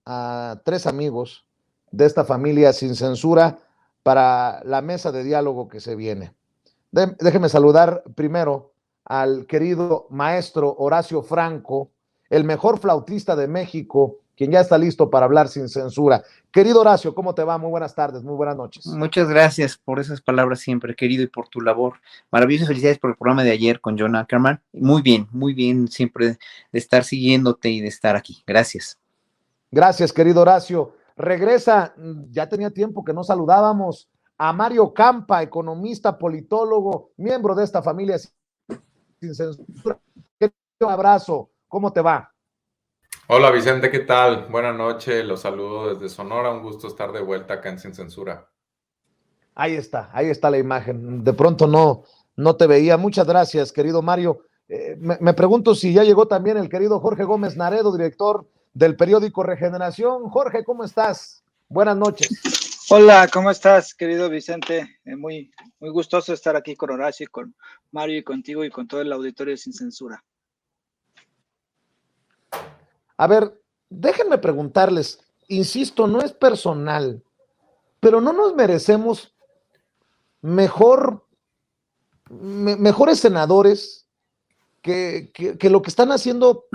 a tres amigos de esta familia sin censura para la mesa de diálogo que se viene. Déjeme saludar primero al querido maestro Horacio Franco, el mejor flautista de México, quien ya está listo para hablar sin censura. Querido Horacio, ¿cómo te va? Muy buenas tardes, muy buenas noches. Muchas gracias por esas palabras siempre, querido, y por tu labor. Maravillosas felicidades por el programa de ayer con John Ackerman. Muy bien, siempre de estar siguiéndote y de estar aquí. Gracias. Gracias, querido Horacio. Regresa, ya tenía tiempo que no saludábamos a Mario Campa, economista, politólogo, miembro de esta familia sin censura. Un abrazo, ¿cómo te va? Hola Vicente, ¿qué tal? Buenas noches, los saludo desde Sonora, un gusto estar de vuelta acá en Sin Censura. Ahí está la imagen. De pronto no te veía. Muchas gracias, querido Mario. Me pregunto si ya llegó también el querido Jorge Gómez Naredo, director del periódico Regeneración. Jorge, ¿cómo estás? Buenas noches. Hola, ¿cómo estás, querido Vicente? Muy gustoso estar aquí con Horacio, con Mario y contigo y con todo el auditorio sin censura. A ver, déjenme preguntarles, insisto, no es personal, pero no nos merecemos mejores senadores que lo que están haciendo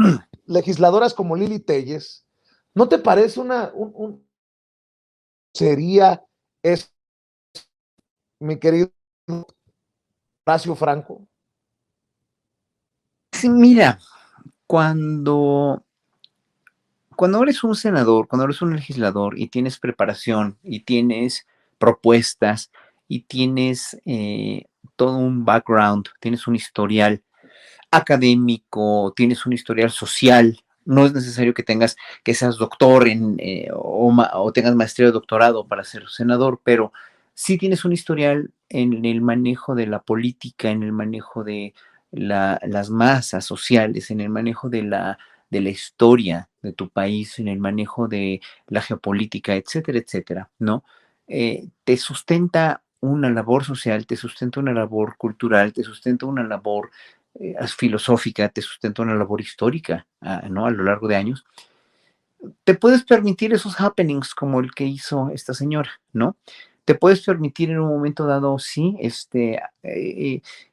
legisladoras como Lili Telles. ¿No te parece sería es, mi querido Horacio Franco? Sí, mira, cuando eres un senador, cuando eres un legislador y tienes preparación y tienes propuestas y tienes todo un background, tienes un historial académico, tienes un historial social, no es necesario que seas doctor o tengas maestría o doctorado para ser senador, pero sí tienes un historial en el manejo de la política, en el manejo de las masas sociales, en el manejo de la historia de tu país, en el manejo de la geopolítica, etcétera, etcétera, ¿no? Te sustenta una labor social, te sustenta una labor cultural, te sustenta una labor filosófica, te sustenta una labor histórica, ¿no? A lo largo de años. Te puedes permitir esos happenings como el que hizo esta señora, ¿no? Te puedes permitir en un momento dado, sí,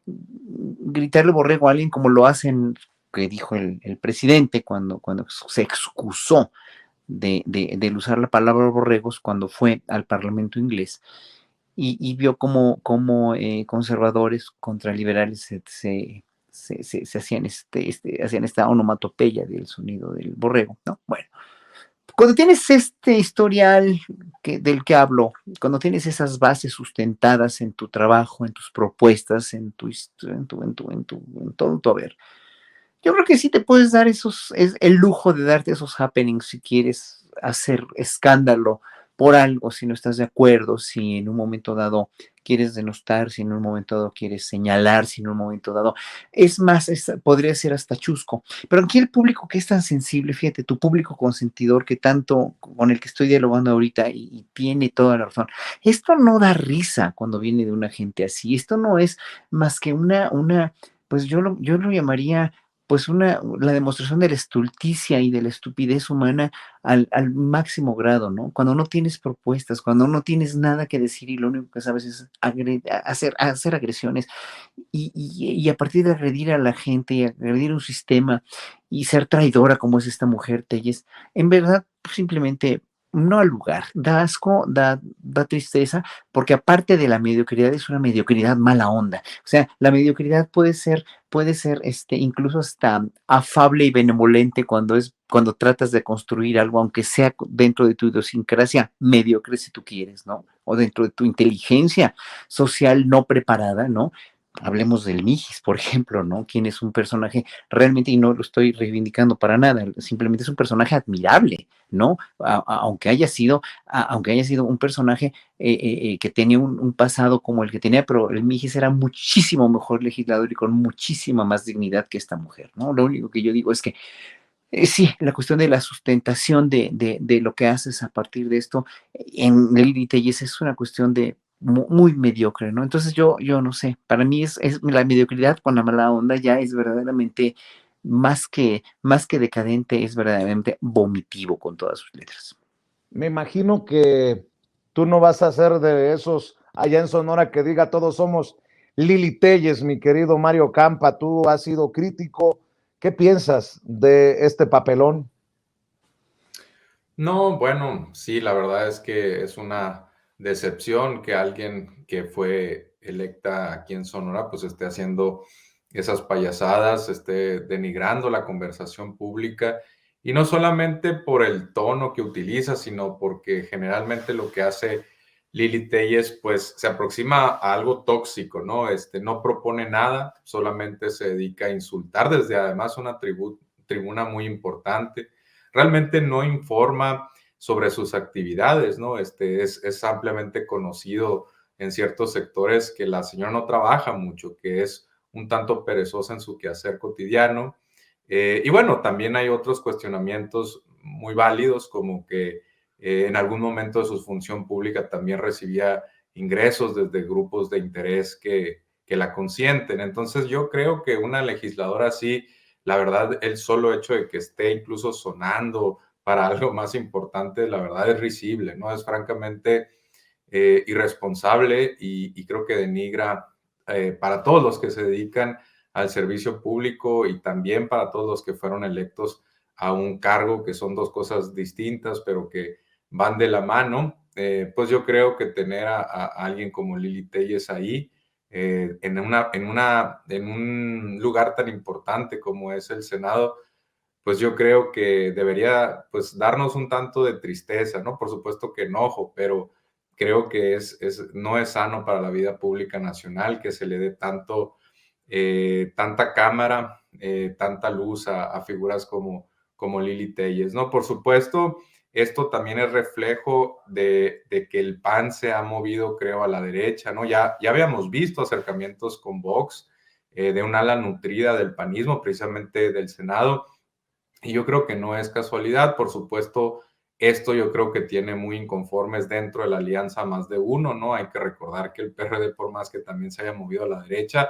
gritarle borrego a alguien como lo hacen, que dijo el presidente cuando se excusó de usar la palabra borregos cuando fue al Parlamento inglés y vio cómo conservadores contra liberales se hacían, hacían esta onomatopeya del sonido del borrego, ¿no? Bueno, cuando tienes este historial del que hablo, cuando tienes esas bases sustentadas en tu trabajo, en tus propuestas, en todo tu haber, yo creo que sí te puedes dar el lujo de darte esos happenings si quieres hacer escándalo por algo, si no estás de acuerdo, si en un momento dado quieres denostar, si en un momento dado quieres señalar, si en un momento dado, es más, podría ser hasta chusco. Pero aquí el público que es tan sensible, fíjate, tu público consentidor que tanto, con el que estoy dialogando ahorita y tiene toda la razón, esto no da risa cuando viene de una gente así, esto no es más que pues yo lo llamaría pues la demostración de la estulticia y de la estupidez humana al máximo grado, ¿no? Cuando no tienes propuestas, cuando no tienes nada que decir y lo único que sabes es hacer agresiones y a partir de agredir a la gente y agredir un sistema y ser traidora como es esta mujer, Telles, en verdad simplemente no al lugar, da asco, da tristeza, porque aparte de la mediocridad es una mediocridad mala onda. O sea, la mediocridad puede ser incluso hasta afable y benevolente cuando tratas de construir algo, aunque sea dentro de tu idiosincrasia mediocre si tú quieres, ¿no? O dentro de tu inteligencia social no preparada, ¿no? Hablemos del Mijis, por ejemplo, ¿no? Quien es un personaje realmente, y no lo estoy reivindicando para nada, simplemente es un personaje admirable, ¿no? Aunque haya sido un personaje que tenía un pasado como el que tenía, pero el Mijis era muchísimo mejor legislador y con muchísima más dignidad que esta mujer, ¿no? Lo único que yo digo es que sí, la cuestión de la sustentación de lo que haces a partir de esto en el ITS es una cuestión de muy mediocre, ¿no? Entonces yo no sé, para mí es la mediocridad con la mala onda ya es verdaderamente más que decadente, es verdaderamente vomitivo con todas sus letras. Me imagino que tú no vas a ser de esos allá en Sonora que diga todos somos Lili Telles, mi querido Mario Campa. Tú has sido crítico. ¿Qué piensas de este papelón? No, bueno, sí, la verdad es que es una decepción que alguien que fue electa aquí en Sonora pues esté haciendo esas payasadas, esté denigrando la conversación pública y no solamente por el tono que utiliza, sino porque generalmente lo que hace Lili Telles pues se aproxima a algo tóxico, ¿no? No propone nada, solamente se dedica a insultar desde además una tribuna muy importante. Realmente no informa sobre sus actividades, ¿no? Es ampliamente conocido en ciertos sectores que la señora no trabaja mucho, que es un tanto perezosa en su quehacer cotidiano. Y bueno, también hay otros cuestionamientos muy válidos, como que en algún momento de su función pública también recibía ingresos desde grupos de interés que la consienten. Entonces yo creo que una legisladora así, la verdad, el solo hecho de que esté incluso sonando para algo más importante, la verdad es risible, ¿no? Es francamente irresponsable y creo que denigra para todos los que se dedican al servicio público y también para todos los que fueron electos a un cargo, que son dos cosas distintas, pero que van de la mano. Pues yo creo que tener a alguien como Lili Telles ahí, en un lugar tan importante como es el Senado, pues yo creo que debería pues darnos un tanto de tristeza, ¿no? Por supuesto que enojo, pero creo que no es sano para la vida pública nacional que se le dé tanta cámara, tanta luz a figuras como Lili Telles, ¿no? Por supuesto, esto también es reflejo de que el PAN se ha movido, creo, a la derecha, ¿no? Ya habíamos visto acercamientos con Vox, de un ala nutrida del panismo, precisamente del Senado, y yo creo que no es casualidad. Por supuesto, esto yo creo que tiene muy inconformes dentro de la alianza más de uno, ¿no? Hay que recordar que el PRD, por más que también se haya movido a la derecha,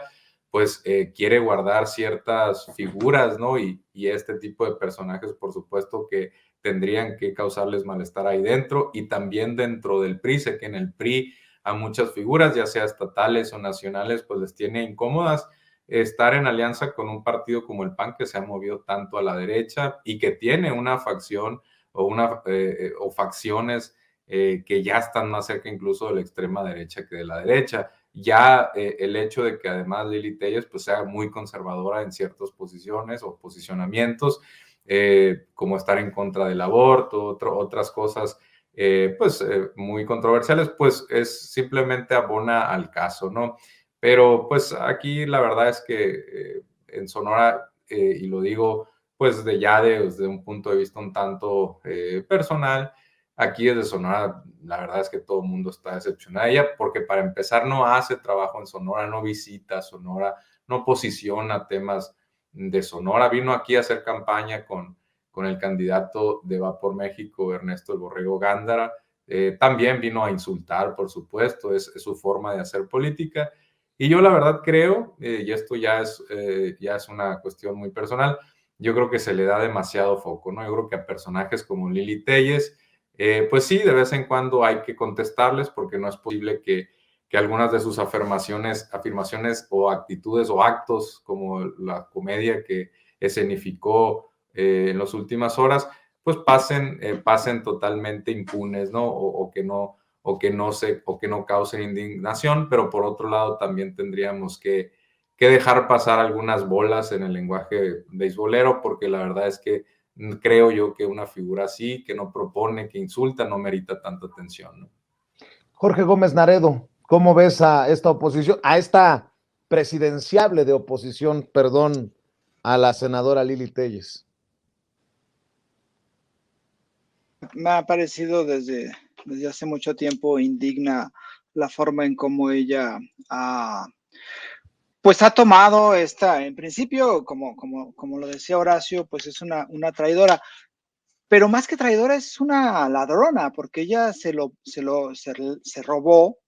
pues quiere guardar ciertas figuras, ¿no? Y este tipo de personajes, por supuesto, que tendrían que causarles malestar ahí dentro y también dentro del PRI. Sé que en el PRI a muchas figuras, ya sea estatales o nacionales, pues les tiene incómodas estar en alianza con un partido como el PAN que se ha movido tanto a la derecha y que tiene una facción o facciones que ya están más cerca incluso de la extrema derecha que de la derecha. Ya el hecho de que además Lili Telles pues sea muy conservadora en ciertas posiciones o posicionamientos, como estar en contra del aborto, otras cosas muy controversiales, pues es simplemente abona al caso, ¿no? Pero pues aquí la verdad es que en Sonora, y lo digo pues desde un punto de vista un tanto personal, aquí desde Sonora la verdad es que todo el mundo está decepcionado de ella, porque para empezar no hace trabajo en Sonora, no visita Sonora, no posiciona temas de Sonora. Vino aquí a hacer campaña con el candidato de Va por México, Ernesto El Borrego Gándara. También vino a insultar, por supuesto, es su forma de hacer política. Y yo la verdad creo, y esto ya es una cuestión muy personal, yo creo que se le da demasiado foco, ¿no? Yo creo que a personajes como Lili Telles, pues sí, de vez en cuando hay que contestarles porque no es posible que algunas de sus afirmaciones o actitudes o actos, como la comedia que escenificó en las últimas horas, pues pasen totalmente impunes, ¿no? O que no causen indignación, pero por otro lado también tendríamos que dejar pasar algunas bolas en el lenguaje beisbolero, porque la verdad es que creo yo que una figura así, que no propone, que insulta, no merita tanta atención, ¿no? Jorge Gómez Naredo, ¿cómo ves a esta oposición, a esta presidenciable de oposición, perdón, a la senadora Lili Telles? Me ha parecido desde hace mucho tiempo indigna la forma en cómo ella pues ha tomado en principio, como lo decía Horacio, pues es una traidora, pero más que traidora es una ladrona, porque ella se robó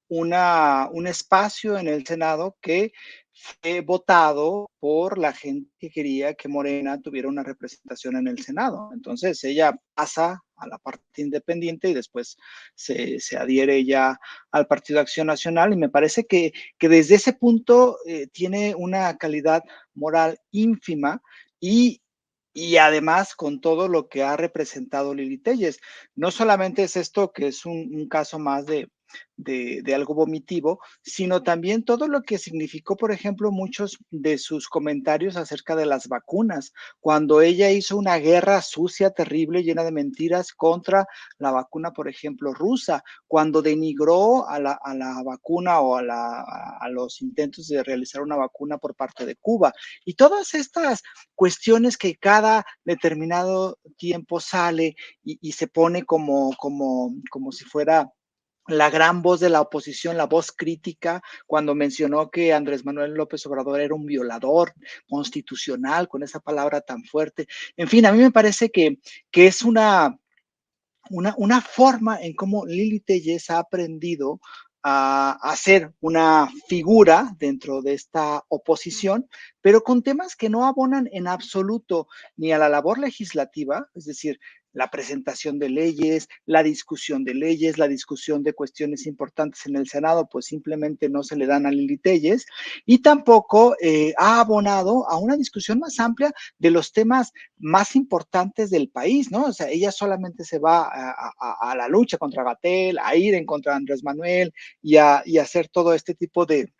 un espacio en el Senado que fue votado por la gente que quería que Morena tuviera una representación en el Senado. Entonces ella pasa a la parte independiente y después se adhiere ya al Partido Acción Nacional, y me parece que desde ese punto tiene una calidad moral ínfima, y además con todo lo que ha representado Lili Telles. No solamente es esto, que es un caso más de algo vomitivo, sino también todo lo que significó, por ejemplo, muchos de sus comentarios acerca de las vacunas, cuando ella hizo una guerra sucia, terrible, llena de mentiras contra la vacuna, por ejemplo, rusa, cuando denigró a la vacuna o a los intentos de realizar una vacuna por parte de Cuba. Y todas estas cuestiones que cada determinado tiempo sale y se pone como si fuera la gran voz de la oposición, la voz crítica, cuando mencionó que Andrés Manuel López Obrador era un violador constitucional, con esa palabra tan fuerte. En fin, a mí me parece que es una forma en cómo Lili Telles ha aprendido a ser una figura dentro de esta oposición, pero con temas que no abonan en absoluto ni a la labor legislativa, es decir, la presentación de leyes, la discusión de cuestiones importantes en el Senado, pues simplemente no se le dan a Lili Telles, y tampoco ha abonado a una discusión más amplia de los temas más importantes del país, ¿no? O sea, ella solamente se va a la lucha contra Gatell, a ir en contra de Andrés Manuel y a hacer todo este tipo de,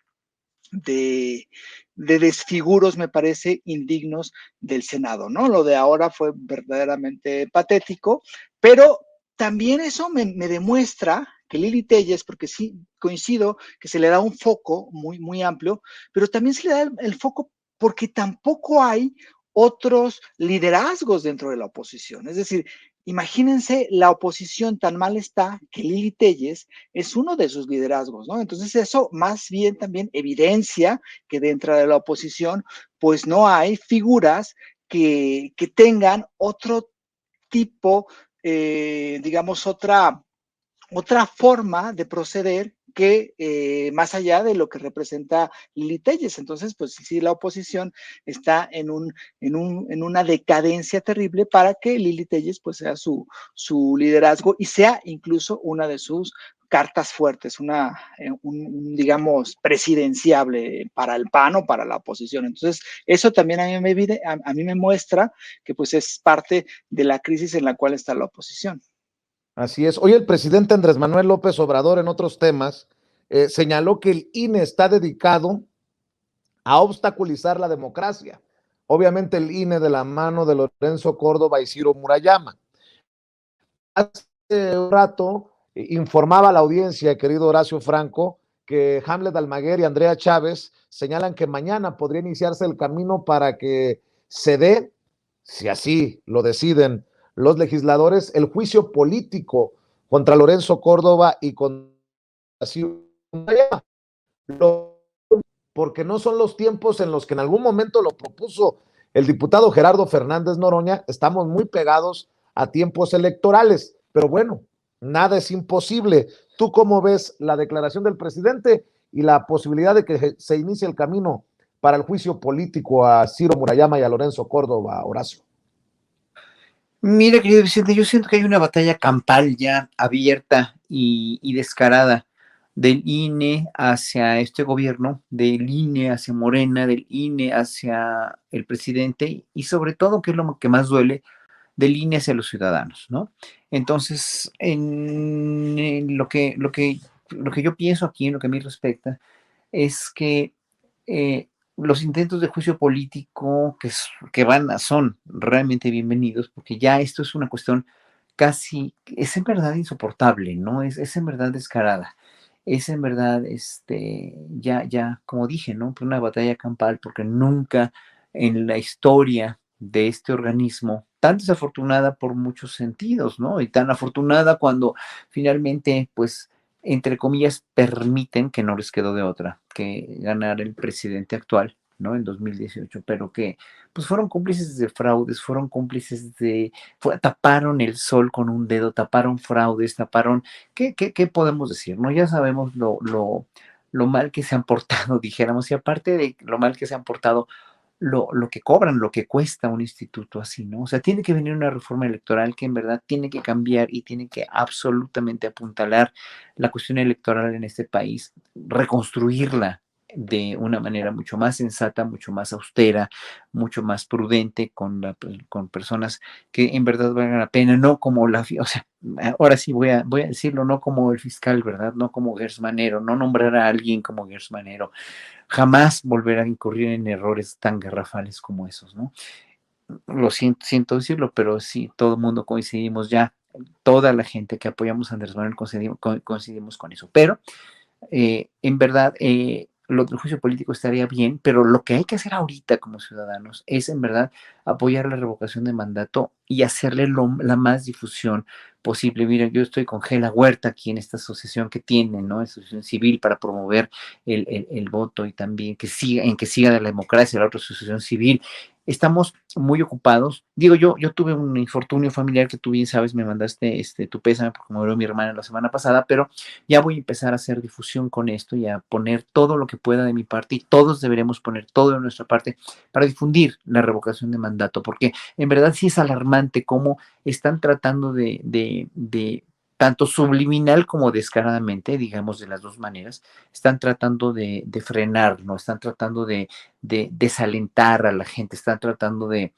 de desfiguros, me parece, indignos del Senado, ¿no? Lo de ahora fue verdaderamente patético, pero también eso me demuestra que Lili Telles, porque sí coincido que se le da un foco muy, muy amplio, pero también se le da el foco porque tampoco hay otros liderazgos dentro de la oposición. Es decir, imagínense la oposición tan mal está que Lili Telles es uno de sus liderazgos, ¿no? Entonces eso más bien también evidencia que dentro de la oposición pues no hay figuras que tengan otro tipo, digamos, otra forma de proceder que más allá de lo que representa Lili Telles. Entonces, pues sí, la oposición está en una decadencia terrible para que Lili Telles pues sea su liderazgo y sea incluso una de sus cartas fuertes, digamos, presidenciable para el PAN o para la oposición. Entonces, eso también a mí me muestra que pues es parte de la crisis en la cual está la oposición. Así es. Hoy el presidente Andrés Manuel López Obrador, en otros temas, señaló que el INE está dedicado a obstaculizar la democracia. Obviamente el INE de la mano de Lorenzo Córdoba y Ciro Murayama. Hace un rato informaba a la audiencia, querido Horacio Franco, que Hamlet Almaguer y Andrea Chávez señalan que mañana podría iniciarse el camino para que se dé, si así lo deciden los legisladores, el juicio político contra Lorenzo Córdoba y contra Ciro Murayama. Porque no son los tiempos en los que en algún momento lo propuso el diputado Gerardo Fernández Noroña. Estamos muy pegados a tiempos electorales, pero bueno, nada es imposible. ¿Tú cómo ves la declaración del presidente y la posibilidad de que se inicie el camino para el juicio político a Ciro Murayama y a Lorenzo Córdoba, Horacio? Mira, querido Vicente, yo siento que hay una batalla campal ya abierta y descarada del INE hacia este gobierno, del INE hacia Morena, del INE hacia el presidente y sobre todo, que es lo que más duele, del INE hacia los ciudadanos, ¿no? Entonces, en lo que yo pienso aquí, en lo que a mí respecta, es que los intentos de juicio político son realmente bienvenidos, porque ya esto es una cuestión es en verdad insoportable, ¿no? Es en verdad descarada, es en verdad, ya, como dije, ¿no? Pues una batalla campal, porque nunca en la historia de este organismo, tan desafortunada por muchos sentidos, ¿no? Y tan afortunada cuando finalmente, pues, entre comillas, permiten, que no les quedó de otra, que ganar el presidente actual, ¿no? En 2018, pero que pues fueron cómplices de fraudes, fueron cómplices taparon el sol con un dedo, taparon fraudes, taparon, ¿qué podemos decir? ¿No? Ya sabemos lo mal que se han portado, dijéramos, y aparte de lo mal que se han portado, lo que cobran, lo que cuesta un instituto así, ¿no? O sea, tiene que venir una reforma electoral que en verdad tiene que cambiar y tiene que absolutamente apuntalar la cuestión electoral en este país, reconstruirla de una manera mucho más sensata, mucho más austera, mucho más prudente con personas que en verdad valgan la pena, no como o sea, ahora sí voy a decirlo, no como el fiscal, ¿verdad? No como Gers Manero, no nombrar a alguien como Gers Manero, jamás volver a incurrir en errores tan garrafales como esos, ¿no? Lo siento decirlo, pero sí, todo el mundo coincidimos ya, toda la gente que apoyamos a Andrés Manuel coincidimos con eso, pero en verdad, lo del juicio político estaría bien, pero lo que hay que hacer ahorita como ciudadanos es en verdad apoyar la revocación de mandato y hacerle la más difusión posible. Mira, yo estoy con Gela Huerta aquí en esta asociación que tiene, ¿no? Asociación civil para promover el voto y también que siga de la democracia, la otra asociación civil. Estamos muy ocupados. Digo, yo tuve un infortunio familiar que tú bien sabes, me mandaste tu pésame porque murió mi hermana la semana pasada, pero ya voy a empezar a hacer difusión con esto y a poner todo lo que pueda de mi parte y todos deberemos poner todo de nuestra parte para difundir la revocación de mandato, porque en verdad sí es alarmante cómo están tratando de tanto subliminal como descaradamente, digamos de las dos maneras, están tratando de frenar, ¿no? Están tratando de desalentar a la gente, están tratando de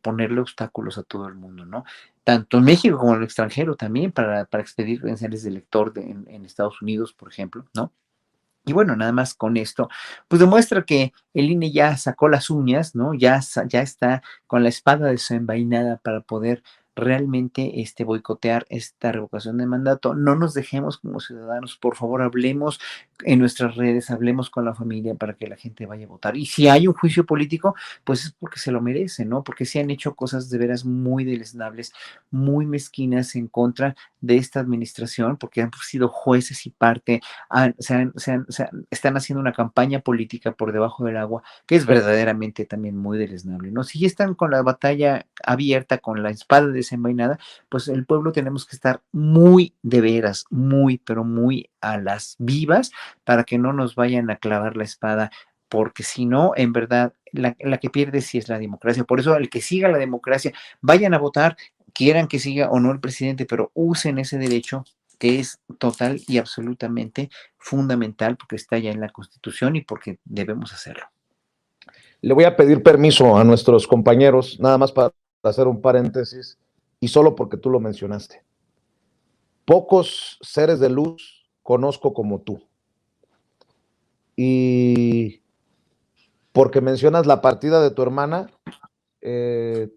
ponerle obstáculos a todo el mundo, ¿no? Tanto en México como en el extranjero también, para expedir credenciales de lector en Estados Unidos, por ejemplo, ¿no? Y bueno, nada más con esto, pues demuestra que el INE ya sacó las uñas, ¿no? Ya está con la espada desenvainada para poder realmente boicotear esta revocación de mandato. No nos dejemos como ciudadanos, por favor, hablemos en nuestras redes, hablemos con la familia para que la gente vaya a votar. Y si hay un juicio político, pues es porque se lo merece, ¿no? Porque se han hecho cosas de veras muy deleznables, muy mezquinas en contra de esta administración, porque han sido jueces y parte están haciendo una campaña política por debajo del agua que es verdaderamente también muy deleznable, ¿no? Si ya están con la batalla abierta, con la espada desenvainada, pues el pueblo tenemos que estar muy de veras, muy, pero muy a las vivas para que no nos vayan a clavar la espada, porque si no, en verdad, la que pierde sí es la democracia. Por eso, el que siga la democracia, vayan a votar, quieran que siga o no el presidente, pero usen ese derecho que es total y absolutamente fundamental porque está ya en la Constitución y porque debemos hacerlo. Le voy a pedir permiso a nuestros compañeros, nada más para hacer un paréntesis, y solo porque tú lo mencionaste. Pocos seres de luz conozco como tú. Y porque mencionas la partida de tu hermana,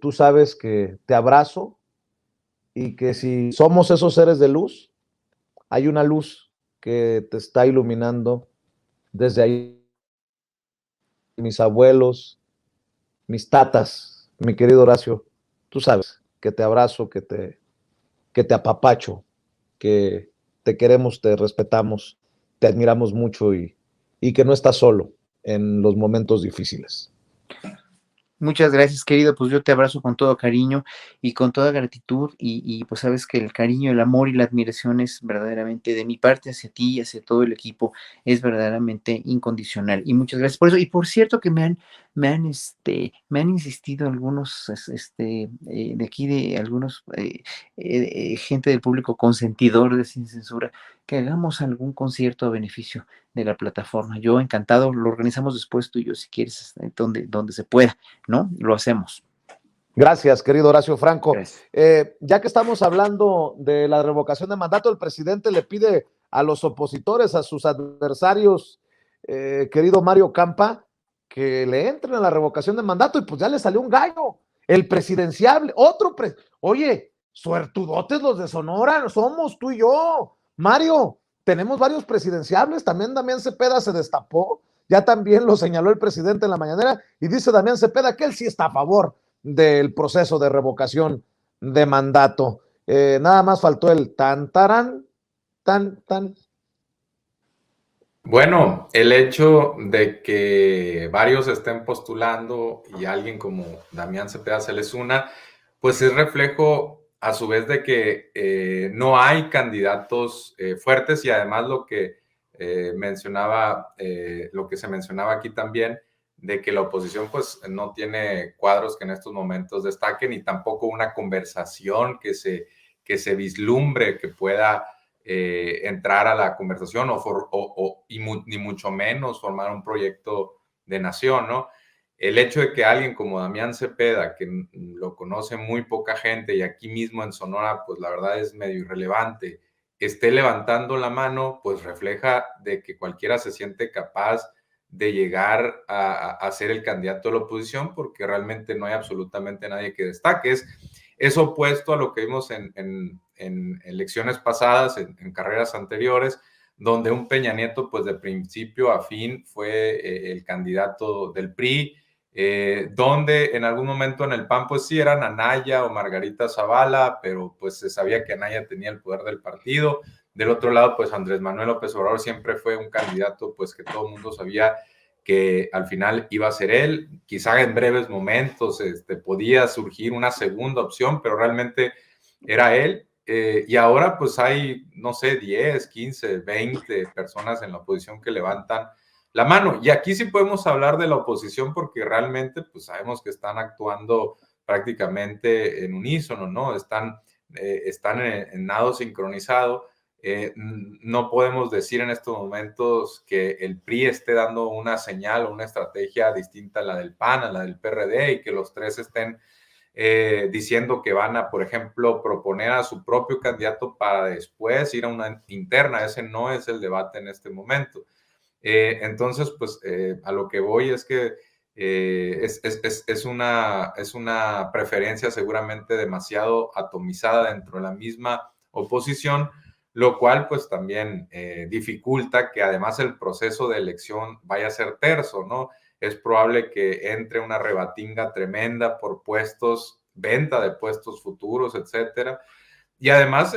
tú sabes que te abrazo y que si somos esos seres de luz, hay una luz que te está iluminando desde ahí. Mis abuelos, mis tatas, mi querido Horacio, tú sabes que te abrazo, que te apapacho, que te queremos, te respetamos, te admiramos mucho y que no estás solo en los momentos difíciles. Muchas gracias, querido. Pues yo te abrazo con todo cariño y con toda gratitud y pues sabes que el cariño, el amor y la admiración es verdaderamente de mi parte hacia ti y hacia todo el equipo, es verdaderamente incondicional. Y muchas gracias por eso. Y por cierto que me han insistido algunos, de aquí de algunos gente del público consentidor de Sin Censura, que hagamos algún concierto a beneficio de la plataforma. Yo encantado, lo organizamos después tú y yo si quieres, donde se pueda. ¿No? Lo hacemos. Gracias, querido Horacio Franco. Ya que estamos hablando de la revocación de mandato, el presidente le pide a los opositores, a sus adversarios, querido Mario Campa, que le entren a la revocación de mandato y pues ya le salió un gallo, el presidenciable, oye, suertudotes los de Sonora, somos tú y yo, Mario, tenemos varios presidenciables, también Damián Cepeda se destapó, ya también lo señaló el presidente en la mañanera y dice Damián Cepeda que él sí está a favor del proceso de revocación de mandato. Nada más faltó el tan. Bueno, el hecho de que varios estén postulando y alguien como Damián Cepeda se les una, pues es reflejo a su vez de que no hay candidatos fuertes y además lo que mencionaba lo que se mencionaba aquí también, de que la oposición pues no tiene cuadros que en estos momentos destaquen y tampoco una conversación que se vislumbre que pueda entrar a la conversación ni mucho menos formar un proyecto de nación, ¿no? El hecho de que alguien como Damián Cepeda, que lo conoce muy poca gente y aquí mismo en Sonora, pues la verdad es medio irrelevante, esté levantando la mano, pues refleja de que cualquiera se siente capaz de llegar a ser el candidato de la oposición, porque realmente no hay absolutamente nadie que destaque. Es opuesto a lo que vimos en elecciones pasadas, en carreras anteriores, donde un Peña Nieto, pues de principio a fin, fue el candidato del PRI, donde en algún momento en el PAN, pues sí eran Anaya o Margarita Zavala, pero pues se sabía que Anaya tenía el poder del partido. Del otro lado, pues Andrés Manuel López Obrador siempre fue un candidato, pues que todo el mundo sabía que al final iba a ser él. Quizá en breves momentos podía surgir una segunda opción, pero realmente era él. Y ahora pues hay, no sé, 10, 15, 20 personas en la oposición que levantan la mano. Y aquí sí podemos hablar de la oposición porque realmente pues sabemos que están actuando prácticamente en unísono, ¿no? Están en nado sincronizado. No podemos decir en estos momentos que el PRI esté dando una señal o una estrategia distinta a la del PAN, a la del PRD, y que los tres estén diciendo que van a, por ejemplo, proponer a su propio candidato para después ir a una interna. Ese no es el debate en este momento. Entonces, pues a lo que voy es que es una preferencia seguramente demasiado atomizada dentro de la misma oposición, lo cual pues también dificulta que además el proceso de elección vaya a ser terso, ¿no? Es probable que entre una rebatinga tremenda por puestos, venta de puestos futuros, etcétera. Y además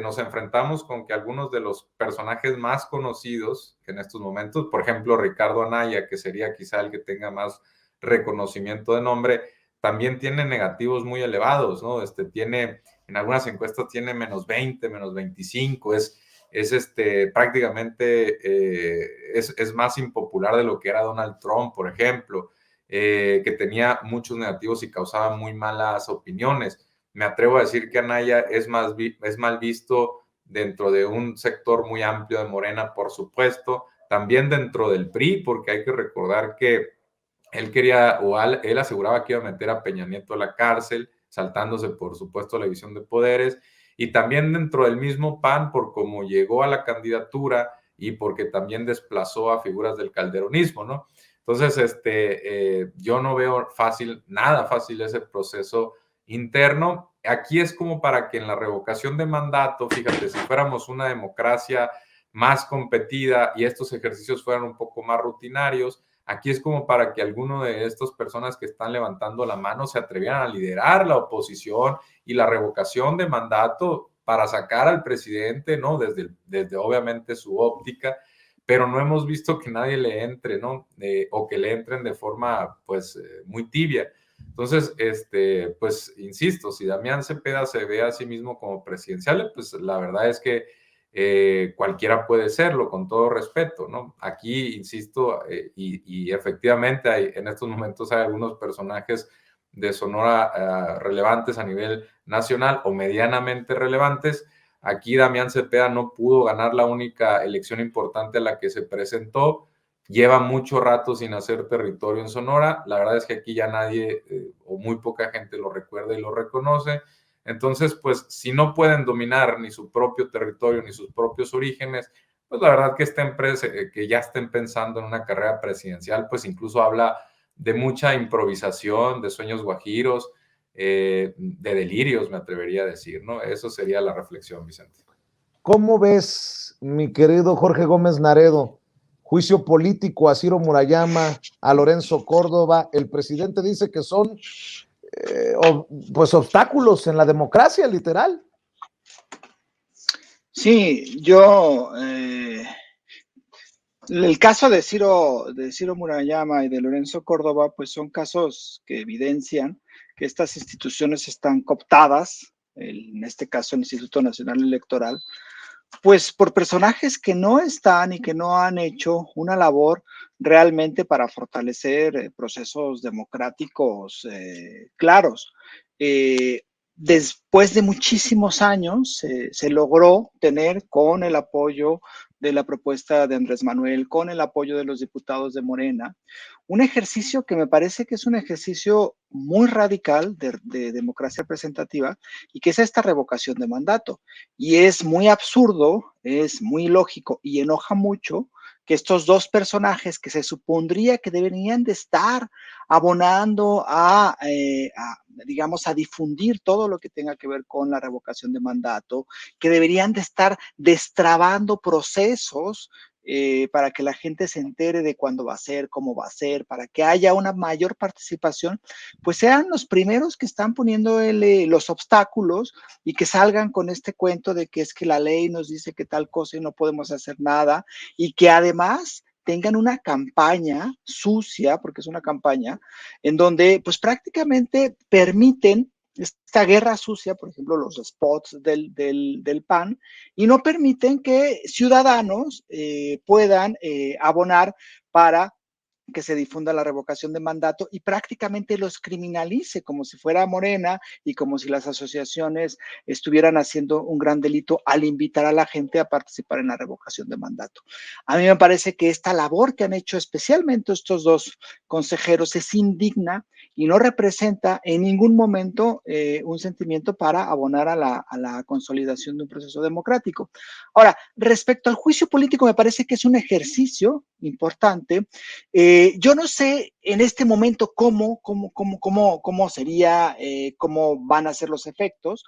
nos enfrentamos con que algunos de los personajes más conocidos en estos momentos, por ejemplo, Ricardo Anaya, que sería quizá el que tenga más reconocimiento de nombre, también tiene negativos muy elevados, ¿no? En algunas encuestas tiene menos 20, menos 25, es prácticamente es más impopular de lo que era Donald Trump, por ejemplo, que tenía muchos negativos y causaba muy malas opiniones. Me atrevo a decir que Anaya es mal visto dentro de un sector muy amplio de Morena, por supuesto, también dentro del PRI, porque hay que recordar que él quería, o él aseguraba que iba a meter a Peña Nieto a la cárcel, saltándose, por supuesto, la división de poderes, y también dentro del mismo PAN, por cómo llegó a la candidatura y porque también desplazó a figuras del calderonismo, ¿no? Entonces, yo no veo nada fácil ese proceso interno. Aquí es como para que en la revocación de mandato, fíjate, si fuéramos una democracia más competida y estos ejercicios fueran un poco más rutinarios, aquí es como para que alguno de estas personas que están levantando la mano se atrevieran a liderar la oposición y la revocación de mandato para sacar al presidente, ¿no? Desde obviamente su óptica, pero no hemos visto que nadie le entre, ¿no? O que le entren de forma, pues, muy tibia. Entonces, pues, insisto, si Damián Cepeda se ve a sí mismo como presidencial, pues la verdad es que cualquiera puede serlo, con todo respeto, ¿no? Aquí, insisto, y efectivamente en estos momentos hay algunos personajes de Sonora relevantes a nivel nacional o medianamente relevantes. Aquí Damián Cepeda no pudo ganar la única elección importante a la que se presentó. Lleva mucho rato sin hacer territorio en Sonora. La verdad es que aquí ya nadie o muy poca gente lo recuerda y lo reconoce. Entonces, pues si no pueden dominar ni su propio territorio ni sus propios orígenes, pues la verdad que ya estén pensando en una carrera presidencial, pues incluso habla de mucha improvisación, de sueños guajiros, de delirios, me atrevería a decir, ¿no? Eso sería la reflexión, Vicente. ¿Cómo ves, mi querido Jorge Gómez Naredo? Juicio político a Ciro Murayama, a Lorenzo Córdoba. El presidente dice que son pues obstáculos en la democracia, literal. Sí, el caso de Ciro Murayama y de Lorenzo Córdoba, pues son casos que evidencian que estas instituciones están cooptadas, en este caso el Instituto Nacional Electoral, pues por personajes que no están y que no han hecho una labor realmente para fortalecer procesos democráticos claros. Eh, Después de muchísimos años se logró tener con el apoyo de la propuesta de Andrés Manuel, con el apoyo de los diputados de Morena, un ejercicio que me parece que es un ejercicio muy radical de democracia representativa y que es esta revocación de mandato. Y es muy absurdo, es muy lógico y enoja mucho que estos dos personajes que se supondría que deberían de estar abonando digamos, a difundir todo lo que tenga que ver con la revocación de mandato, que deberían de estar destrabando procesos para que la gente se entere de cuándo va a ser, cómo va a ser, para que haya una mayor participación, pues sean los primeros que están poniendo los obstáculos y que salgan con este cuento de que es que la ley nos dice que tal cosa y no podemos hacer nada, y que además tengan una campaña sucia, porque es una campaña, en donde pues prácticamente permiten esta guerra sucia, por ejemplo, los spots del PAN, y no permiten que ciudadanos puedan abonar para que se difunda la revocación de mandato y prácticamente los criminalice como si fuera Morena y como si las asociaciones estuvieran haciendo un gran delito al invitar a la gente a participar en la revocación de mandato. A mí me parece que esta labor que han hecho especialmente estos dos consejeros es indigna y no representa en ningún momento un sentimiento para abonar a la consolidación de un proceso democrático. Ahora, respecto al juicio político, me parece que es un ejercicio importante. Yo no sé en este momento cómo sería, cómo van a ser los efectos,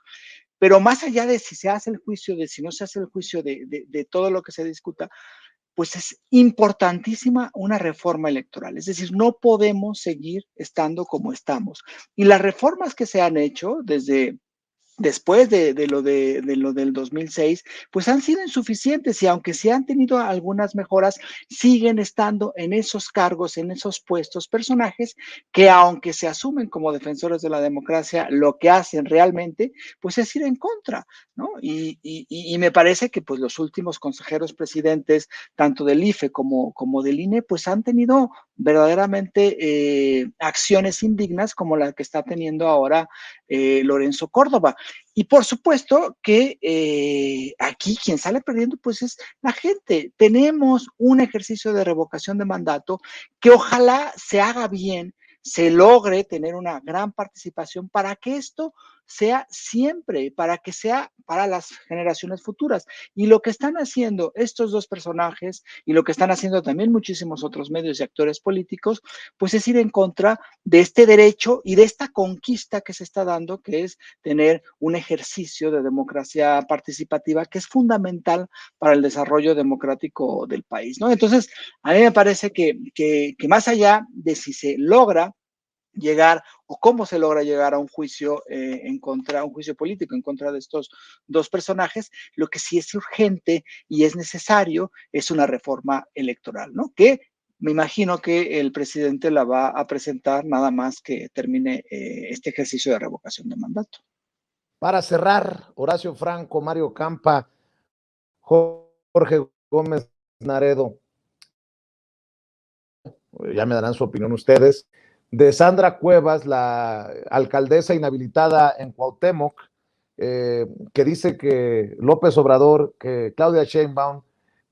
pero más allá de si se hace el juicio, de si no se hace el juicio, de todo lo que se discuta, pues es importantísima una reforma electoral. Es decir, no podemos seguir estando como estamos. Y las reformas que se han hecho después de lo del 2006, pues han sido insuficientes y aunque sí han tenido algunas mejoras, siguen estando en esos cargos, en esos puestos, personajes que aunque se asumen como defensores de la democracia, lo que hacen realmente, pues es ir en contra, ¿no? Y me parece que pues los últimos consejeros presidentes, tanto del IFE como del INE, pues han tenido verdaderamente acciones indignas como la que está teniendo ahora Lorenzo Córdoba. Y por supuesto que aquí quien sale perdiendo pues es la gente. Tenemos un ejercicio de revocación de mandato que ojalá se haga bien, se logre tener una gran participación para que esto sea siempre, para que sea para las generaciones futuras. Y lo que están haciendo estos dos personajes y lo que están haciendo también muchísimos otros medios y actores políticos, pues es ir en contra de este derecho y de esta conquista que se está dando, que es tener un ejercicio de democracia participativa que es fundamental para el desarrollo democrático del país, ¿no? Entonces, a mí me parece que más allá de si se logra llegar o cómo se logra llegar a un juicio un juicio político en contra de estos dos personajes, lo que sí es urgente y es necesario es una reforma electoral, ¿no? Que me imagino que el presidente la va a presentar nada más que termine este ejercicio de revocación de mandato. Para cerrar, Horacio Franco, Mario Campa, Jorge Gómez Naredo, ya me darán su opinión ustedes, de Sandra Cuevas, la alcaldesa inhabilitada en Cuauhtémoc, que dice que López Obrador, que Claudia Sheinbaum,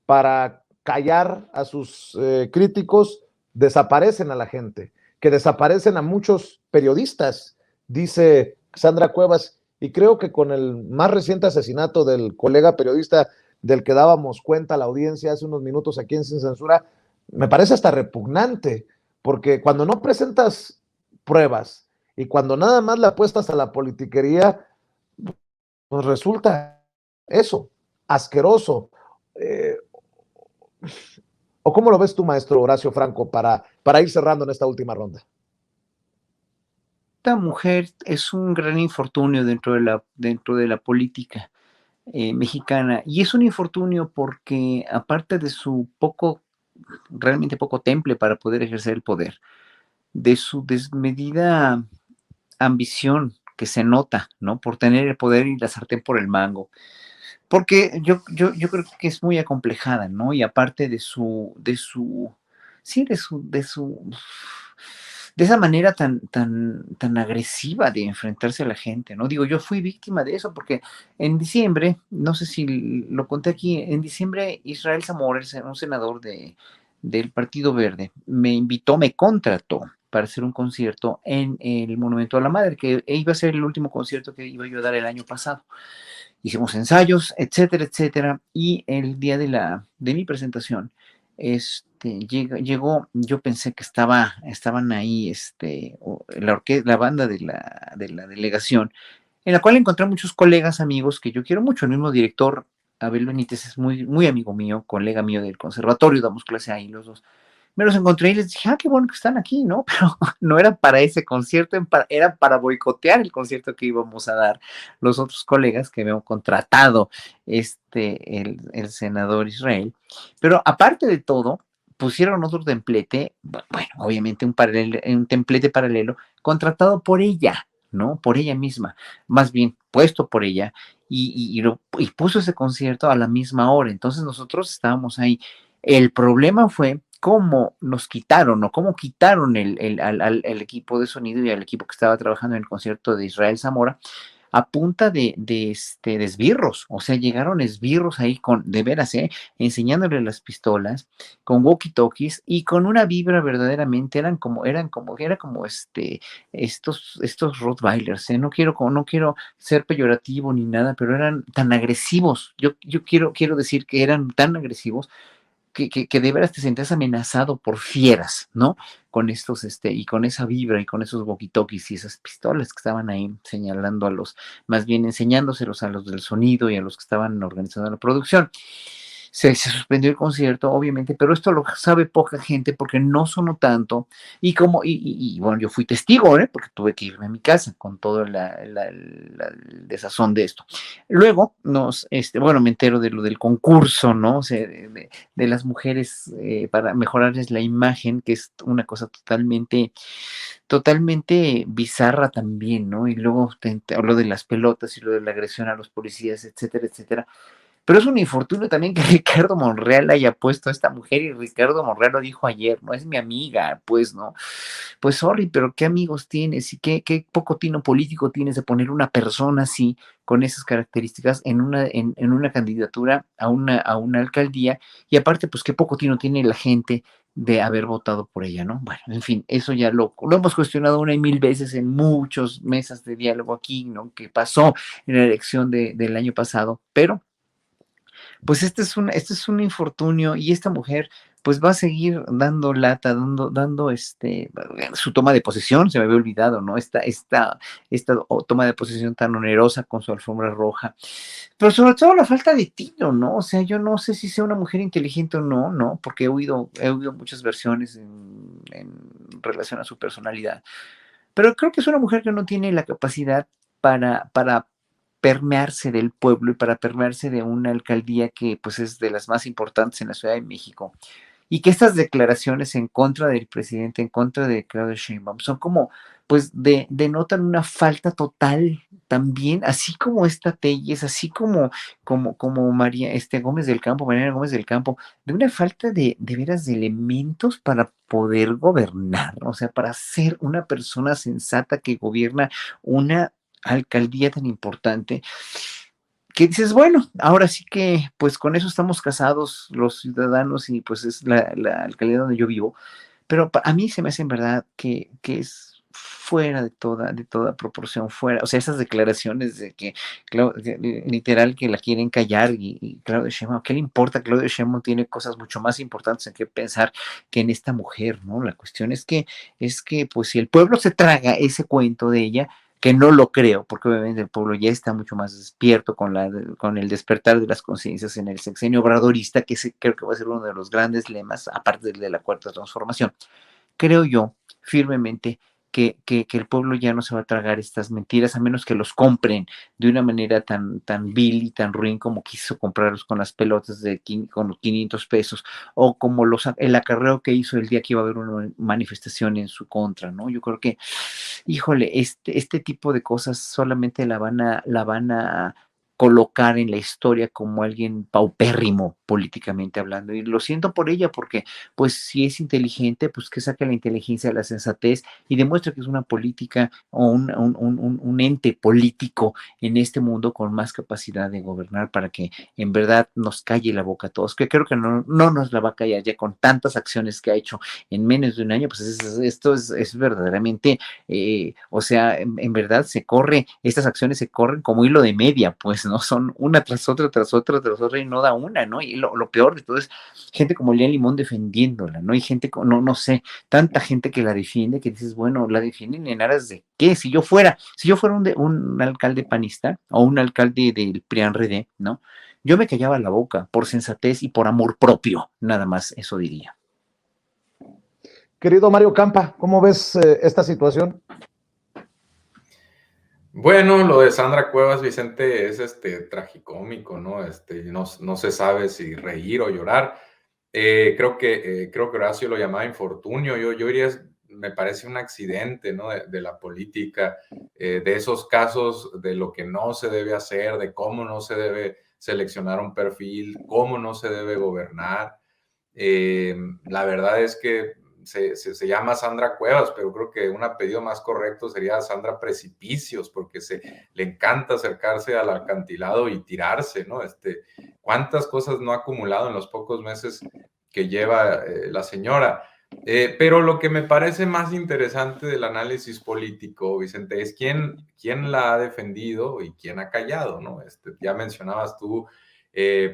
para callar a sus críticos, desaparecen a la gente, que desaparecen a muchos periodistas, dice Sandra Cuevas, y creo que con el más reciente asesinato del colega periodista del que dábamos cuenta a la audiencia hace unos minutos aquí en Sin Censura, me parece hasta repugnante, porque cuando no presentas pruebas y cuando nada más le apuestas a la politiquería, pues resulta eso, asqueroso. ¿O cómo lo ves tú, maestro Horacio Franco, para ir cerrando en esta última ronda? Esta mujer es un gran infortunio dentro de la política mexicana, y es un infortunio porque aparte de su realmente poco temple para poder ejercer el poder, de su desmedida ambición que se nota, ¿no? Por tener el poder y la sartén por el mango, Porque yo creo que es muy acomplejada, ¿no? Y aparte sí, de esa manera tan agresiva de enfrentarse a la gente, ¿no? Digo, yo fui víctima de eso porque en diciembre, no sé si lo conté aquí, en diciembre Israel Zamora, un senador del Partido Verde, me contrató para hacer un concierto en el Monumento a la Madre, que iba a ser el último concierto que iba yo a dar el año pasado. Hicimos ensayos, etcétera, etcétera, y el día de mi presentación, llegó, yo pensé que estaban ahí, la banda de la delegación, en la cual encontré muchos colegas, amigos que yo quiero mucho. El mismo director, Abel Benítez, es muy, muy amigo mío, colega mío del conservatorio, damos clase ahí los dos. Me los encontré y les dije, qué bueno que están aquí, ¿no? Pero no era para ese concierto, era para boicotear el concierto que íbamos a dar los otros colegas que habíamos contratado, el senador Israel. Pero aparte de todo, pusieron otro templete, bueno, obviamente un templete paralelo, contratado por ella, ¿no? Por ella misma, más bien puesto por ella, y puso ese concierto a la misma hora. Entonces nosotros estábamos ahí. El problema fue cómo nos quitaron o cómo quitaron el equipo de sonido y al equipo que estaba trabajando en el concierto de Israel Zamora a punta de esbirros. O sea, llegaron esbirros ahí de veras, enseñándole las pistolas, con walkie-talkies y con una vibra verdaderamente, era como estos Rottweilers, no quiero ser peyorativo ni nada, pero eran tan agresivos. Yo quiero decir que eran tan agresivos que de veras te sentías amenazado por fieras, ¿no? Con estos, y con esa vibra y con esos walkie-talkies y esas pistolas que estaban ahí señalando más bien enseñándoselos a los del sonido y a los que estaban organizando la producción. Se suspendió el concierto, obviamente, pero esto lo sabe poca gente porque no sonó tanto. Y bueno, yo fui testigo, porque tuve que irme a mi casa con todo el desazón de esto. Luego bueno, me entero de lo del concurso, ¿no? O sea, de las mujeres para mejorarles la imagen, que es una cosa totalmente bizarra también, ¿no? Y luego te hablo de las pelotas y lo de la agresión a los policías, etcétera, etcétera. Pero es un infortunio también que Ricardo Monreal haya puesto a esta mujer, y Ricardo Monreal lo dijo ayer, no es mi amiga, pues, ¿no? Pues sorry, pero ¿qué amigos tienes y qué poco tino político tienes de poner una persona así, con esas características, en una candidatura a una alcaldía? Y aparte, pues qué poco tino tiene la gente de haber votado por ella, ¿no? Bueno, en fin, eso ya lo hemos cuestionado una y mil veces en muchas mesas de diálogo aquí, ¿no? Que pasó en la elección del año pasado, pero pues este es un infortunio, y esta mujer pues va a seguir dando lata, dando su toma de posesión. Se me había olvidado, ¿no? Esta toma de posesión tan onerosa con su alfombra roja, pero sobre todo la falta de tino, ¿no? O sea, yo no sé si sea una mujer inteligente o no, ¿no? Porque he oído muchas versiones en relación a su personalidad, pero creo que es una mujer que no tiene la capacidad para permearse del pueblo y para permearse de una alcaldía que pues es de las más importantes en la Ciudad de México. Y que estas declaraciones en contra del presidente, en contra de Claudia Sheinbaum, son como, pues, denotan una falta total también, así como esta Telles, así como María, Mariana Gómez del Campo, de una falta de veras de elementos para poder gobernar, o sea, para ser una persona sensata que gobierna una alcaldía tan importante, que dices, bueno, ahora sí que pues con eso estamos casados los ciudadanos, y pues es la alcaldía donde yo vivo. Pero a mí se me hace en verdad que es fuera de toda proporción, fuera, o sea, esas declaraciones de literal que la quieren callar, y Claudia Sheinbaum, ¿qué le importa? Claudia Sheinbaum tiene cosas mucho más importantes en que pensar que en esta mujer, ¿no? La cuestión es que pues si el pueblo se traga ese cuento de ella, que no lo creo, porque obviamente el pueblo ya está mucho más despierto con el despertar de las conciencias en el sexenio obradorista, que creo que va a ser uno de los grandes lemas, aparte del de la cuarta transformación. Creo yo firmemente que el pueblo ya no se va a tragar estas mentiras, a menos que los compren de una manera tan vil y tan ruin como quiso comprarlos con las pelotas con los 500 pesos, o como el acarreo que hizo el día que iba a haber una manifestación en su contra, ¿no? Yo creo que, híjole, este tipo de cosas solamente la van a colocar en la historia como alguien paupérrimo políticamente hablando. Y lo siento por ella porque, pues, si es inteligente, pues que saque la inteligencia de la sensatez y demuestre que es una política o un ente político en este mundo con más capacidad de gobernar para que en verdad nos calle la boca a todos, que creo que no nos la va a callar ya con tantas acciones que ha hecho en menos de un año. Pues esto es verdaderamente, o sea, en verdad estas acciones se corren como hilo de media, pues, ¿no? Son una tras otra, tras otra, tras otra y no da una, ¿no? Y lo peor de todo es gente como Lía Limón defendiéndola, ¿no? Y gente, no sé, tanta gente que la defiende, que dices, bueno, ¿la defienden en aras de qué? Si yo fuera un alcalde panista o un alcalde del PRIAN-RD, ¿no? Yo me callaba la boca por sensatez y por amor propio, nada más eso diría. Querido Mario Campa, ¿cómo ves esta situación? Bueno, lo de Sandra Cuevas, Vicente, es tragicómico, ¿no? No se sabe si reír o llorar. Creo que Horacio lo llamaba infortunio. Yo diría, me parece un accidente, ¿no? De la política, de esos casos de lo que no se debe hacer, de cómo no se debe seleccionar un perfil, cómo no se debe gobernar. La verdad es que se llama Sandra Cuevas, pero creo que un apellido más correcto sería Sandra Precipicios, porque le encanta acercarse al acantilado y tirarse, ¿no? ¿Cuántas cosas no ha acumulado en los pocos meses que lleva la señora? Pero lo que me parece más interesante del análisis político, Vicente, es quién la ha defendido y quién ha callado, ¿no? Ya mencionabas tú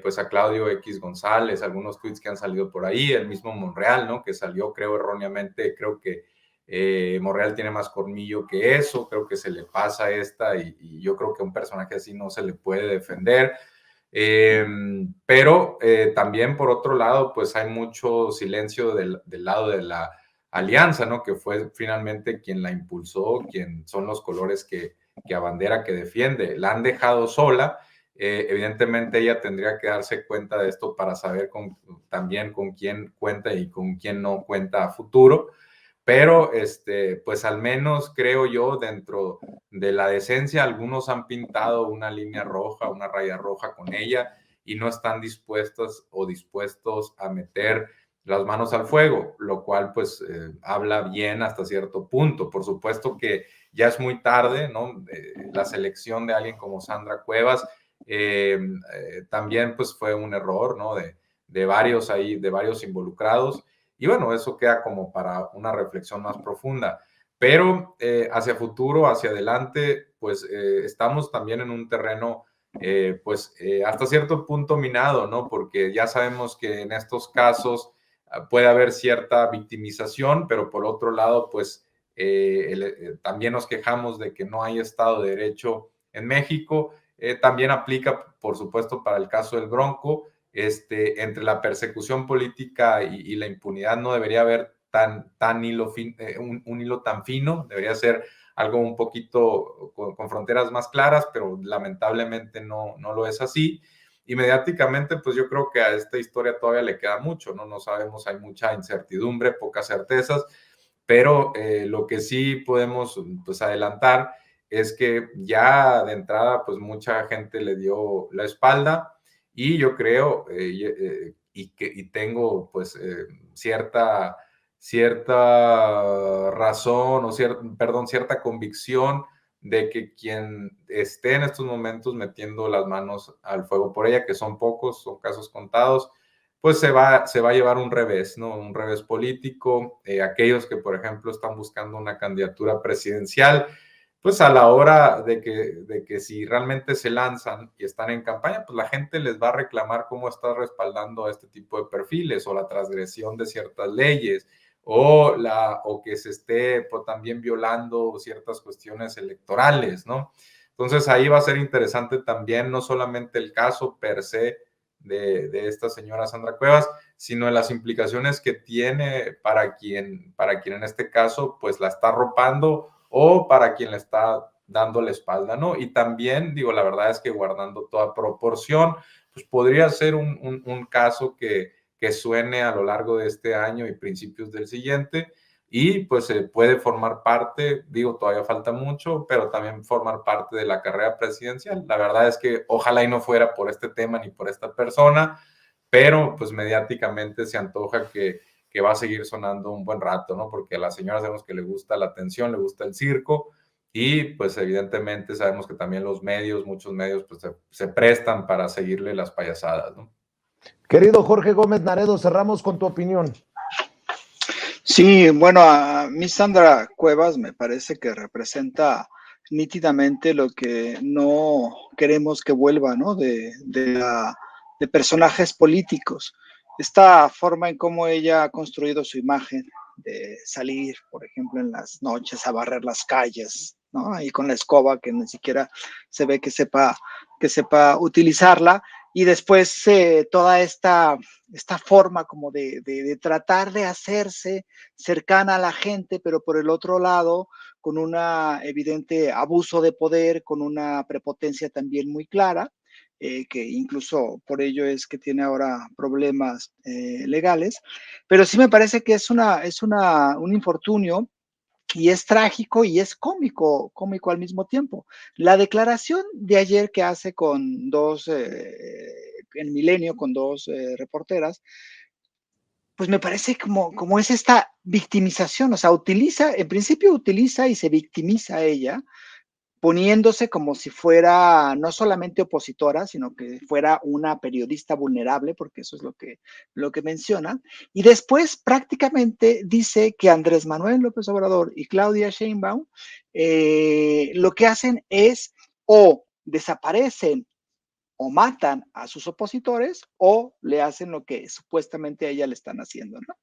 pues a Claudio X González, algunos tweets que han salido por ahí, el mismo Monreal, ¿no? Que salió, creo, erróneamente, creo que Monreal tiene más colmillo que eso, creo que se le pasa y yo creo que a un personaje así no se le puede defender. Pero también por otro lado, pues hay mucho silencio del lado de la alianza, ¿no? Que fue finalmente quien la impulsó, quien son los colores que abandera, que defiende. La han dejado sola. Evidentemente ella tendría que darse cuenta de esto para saber también con quién cuenta y con quién no cuenta a futuro, pero pues al menos creo yo dentro de la decencia algunos han pintado una línea roja, una raya roja con ella y no están dispuestos a meter las manos al fuego, lo cual pues habla bien hasta cierto punto. Por supuesto que ya es muy tarde, ¿no? La selección de alguien como Sandra Cuevas también pues fue un error, ¿no? De varios involucrados. Y bueno, eso queda como para una reflexión más profunda. Pero hacia futuro, hacia adelante, pues estamos también en un terreno, hasta cierto punto minado, ¿no? Porque ya sabemos que en estos casos puede haber cierta victimización, pero por otro lado, pues también nos quejamos de que no hay Estado de Derecho en México. También aplica, por supuesto, para el caso del Bronco. Entre la persecución política y la impunidad no debería haber un hilo tan fino, debería ser algo un poquito con fronteras más claras, pero lamentablemente no lo es así. Y mediáticamente, pues yo creo que a esta historia todavía le queda mucho, ¿no? No sabemos, hay mucha incertidumbre, pocas certezas, pero lo que sí podemos pues adelantar es que ya de entrada pues mucha gente le dio la espalda y yo creo y tengo pues cierta razón o cierta convicción de que quien esté en estos momentos metiendo las manos al fuego por ella, que son pocos, son casos contados, pues se va a llevar un revés, ¿no? Un revés político. Aquellos que, por ejemplo, están buscando una candidatura presidencial, pues a la hora de que si realmente se lanzan y están en campaña, pues la gente les va a reclamar cómo está respaldando a este tipo de perfiles o la transgresión de ciertas leyes o que se esté pues, también violando ciertas cuestiones electorales, ¿no? Entonces ahí va a ser interesante también no solamente el caso per se de esta señora Sandra Cuevas, sino en las implicaciones que tiene para quien en este caso pues la está arropando o para quien le está dando la espalda, ¿no? Y también, digo, la verdad es que guardando toda proporción, pues podría ser un caso que suene a lo largo de este año y principios del siguiente, y pues se puede formar parte, digo, todavía falta mucho, pero también formar parte de la carrera presidencial. La verdad es que ojalá y no fuera por este tema ni por esta persona, pero pues mediáticamente se antoja que va a seguir sonando un buen rato, ¿no? Porque a la señora sabemos que le gusta la atención, le gusta el circo, y pues evidentemente sabemos que también los medios, muchos medios, pues se prestan para seguirle las payasadas, ¿no? Querido Jorge Gómez Naredo, cerramos con tu opinión. Sí, bueno, a mí Sandra Cuevas me parece que representa nítidamente lo que no queremos que vuelva, ¿no? De personajes políticos. Esta forma en cómo ella ha construido su imagen de salir, por ejemplo, en las noches a barrer las calles, ¿no? Ahí con la escoba que ni siquiera se ve que sepa utilizarla. Y después toda esta forma como de tratar de hacerse cercana a la gente, pero por el otro lado, con un evidente abuso de poder, con una prepotencia también muy clara, que incluso por ello es que tiene ahora problemas legales. Pero sí me parece que es un infortunio, y es trágico y es cómico al mismo tiempo. La declaración de ayer que hace con en Milenio, con dos reporteras, pues me parece como es esta victimización, o sea, en principio utiliza y se victimiza a ella, poniéndose como si fuera no solamente opositora, sino que fuera una periodista vulnerable, porque eso es lo que menciona. Y después prácticamente dice que Andrés Manuel López Obrador y Claudia Sheinbaum lo que hacen es o desaparecen o matan a sus opositores o le hacen lo que supuestamente a ella le están haciendo, ¿no?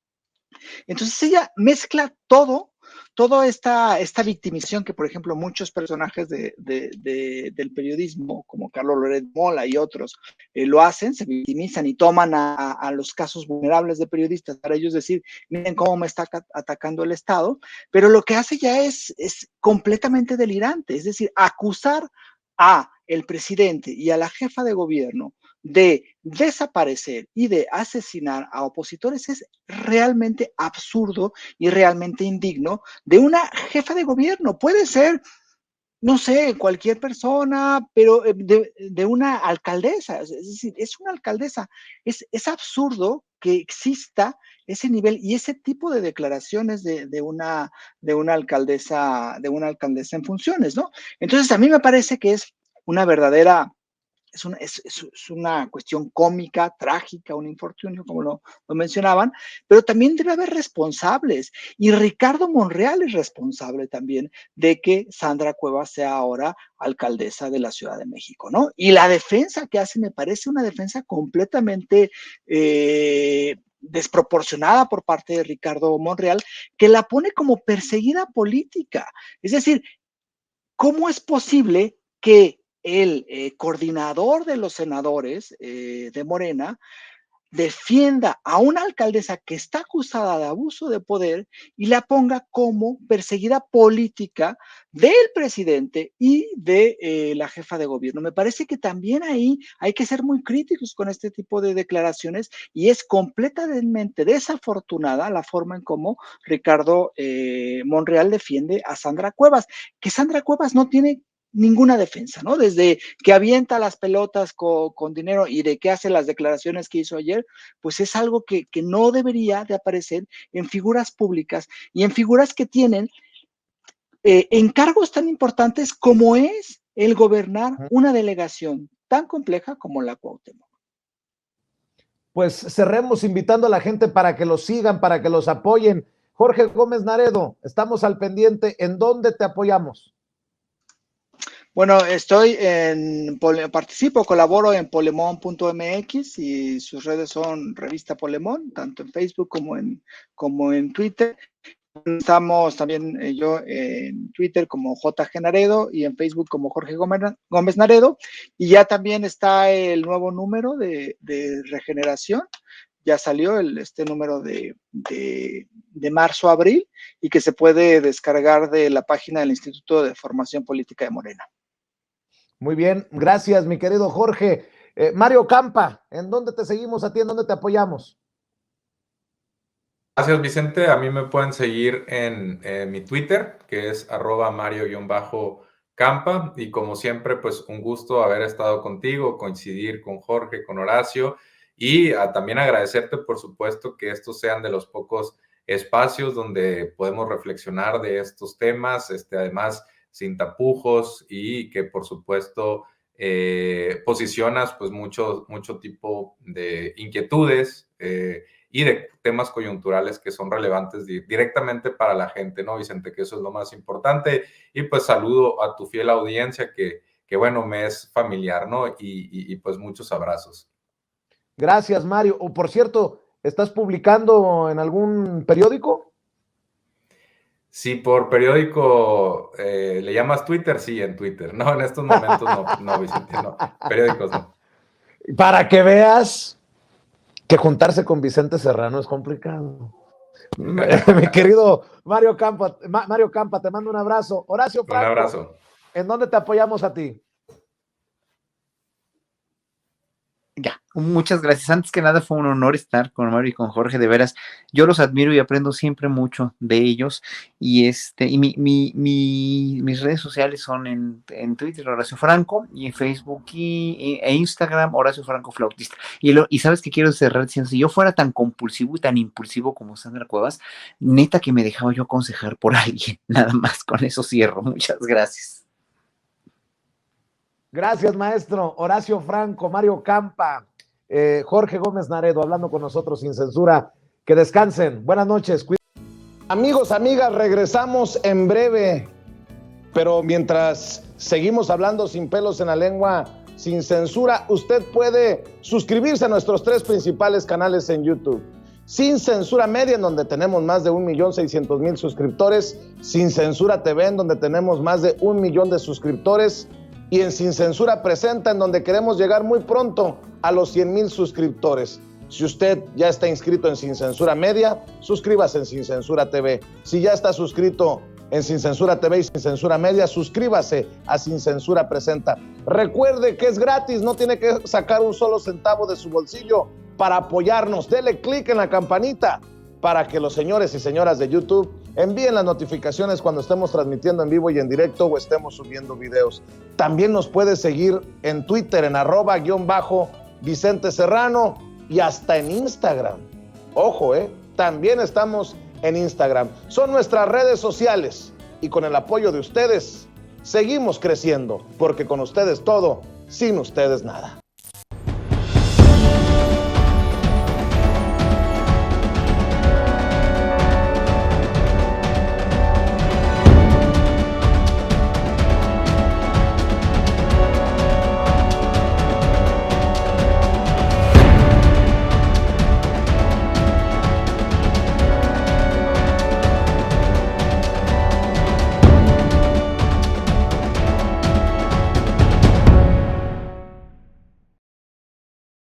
Entonces ella mezcla toda esta victimización que, por ejemplo, muchos personajes del periodismo, como Carlos Loret Mola y otros, lo hacen, se victimizan y toman a los casos vulnerables de periodistas para ellos decir, miren cómo me está atacando el Estado, pero lo que hace ya es completamente delirante, es decir, acusar a el presidente y a la jefa de gobierno de desaparecer y de asesinar a opositores es realmente absurdo y realmente indigno de una jefa de gobierno. Puede ser, no sé, cualquier persona, pero de una alcaldesa, es decir, es una alcaldesa. Es absurdo que exista ese nivel y ese tipo de declaraciones de una alcaldesa en funciones, ¿no? Entonces, a mí me parece que es una verdadera es una cuestión cómica, trágica, un infortunio, como lo mencionaban, pero también debe haber responsables. Y Ricardo Monreal es responsable también de que Sandra Cuevas sea ahora alcaldesa de la Ciudad de México, ¿no? Y la defensa que hace me parece una defensa completamente desproporcionada por parte de Ricardo Monreal, que la pone como perseguida política. Es decir, ¿cómo es posible que el coordinador de los senadores de Morena defienda a una alcaldesa que está acusada de abuso de poder y la ponga como perseguida política del presidente y de la jefa de gobierno? Me parece que también ahí hay que ser muy críticos con este tipo de declaraciones y es completamente desafortunada la forma en cómo Ricardo Monreal defiende a Sandra Cuevas, que Sandra Cuevas no tiene ninguna defensa, ¿no? Desde que avienta las pelotas con dinero y de que hace las declaraciones que hizo ayer, pues es algo que no debería de aparecer en figuras públicas y en figuras que tienen encargos tan importantes como es el gobernar una delegación tan compleja como la Cuauhtémoc. Pues cerremos invitando a la gente para que los sigan, para que los apoyen. Jorge Gómez Naredo, estamos al pendiente. ¿En dónde te apoyamos? Bueno, participo, colaboro en polemon.mx y sus redes son Revista Polemon, tanto en Facebook como en Twitter. Estamos también yo en Twitter como JG Naredo y en Facebook como Jorge Gómez Naredo. Y ya también está el nuevo número de Regeneración. Ya salió este número de marzo a abril y que se puede descargar de la página del Instituto de Formación Política de Morena. Muy bien, gracias, mi querido Jorge. Mario Campa, ¿en dónde te seguimos a ti? ¿En dónde te apoyamos? Gracias, Vicente. A mí me pueden seguir en mi Twitter, que es @Mario_Campa. Y como siempre, pues un gusto haber estado contigo, coincidir con Jorge, con Horacio. Y también agradecerte, por supuesto, que estos sean de los pocos espacios donde podemos reflexionar de estos temas, además sin tapujos, y que, por supuesto, posicionas pues mucho tipo de inquietudes y de temas coyunturales que son relevantes directamente para la gente, ¿no, Vicente? Que eso es lo más importante. Y pues saludo a tu fiel audiencia que bueno, me es familiar, ¿no? Y pues muchos abrazos. Gracias, Mario. O, por cierto, ¿estás publicando en algún periódico? Si por periódico le llamas Twitter, sí, en Twitter. No, en estos momentos no, Vicente, no. Periódicos no. Para que veas que juntarse con Vicente Serrano es complicado. Mi querido Mario Campa, te mando un abrazo. Horacio Franco, un abrazo. ¿En dónde te apoyamos a ti? Ya, muchas gracias. Antes que nada, fue un honor estar con Mario y con Jorge, de veras. Yo los admiro y aprendo siempre mucho de ellos. Y mis redes sociales son en Twitter, Horacio Franco, y en Facebook e Instagram, Horacio Franco Flautista. Y sabes que quiero cerrar diciendo, si yo fuera tan compulsivo y tan impulsivo como Sandra Cuevas, neta que me dejaba yo aconsejar por alguien. Nada más, con eso cierro. Muchas gracias. Gracias, maestro. Horacio Franco, Mario Campa, Jorge Gómez Naredo, hablando con nosotros sin censura. Que descansen. Buenas noches. Amigos, amigas, regresamos en breve. Pero mientras seguimos hablando sin pelos en la lengua, sin censura, usted puede suscribirse a nuestros 3 principales canales en YouTube. Sin Censura Media, en donde tenemos más de 1.600.000 suscriptores. Sin Censura TV, en donde tenemos más de 1 millón de suscriptores. Y en Sin Censura Presenta, en donde queremos llegar muy pronto a los 100,000 suscriptores. Si usted ya está inscrito en Sin Censura Media, suscríbase en Sin Censura TV. Si ya está suscrito en Sin Censura TV y Sin Censura Media, suscríbase a Sin Censura Presenta. Recuerde que es gratis, no tiene que sacar un solo centavo de su bolsillo para apoyarnos. Dele clic en la campanita para que los señores y señoras de YouTube envíen las notificaciones cuando estemos transmitiendo en vivo y en directo o estemos subiendo videos. También nos puede seguir en Twitter en @Vicente Serrano y hasta en Instagram. Ojo, también estamos en Instagram. Son nuestras redes sociales y con el apoyo de ustedes seguimos creciendo, porque con ustedes todo, sin ustedes nada.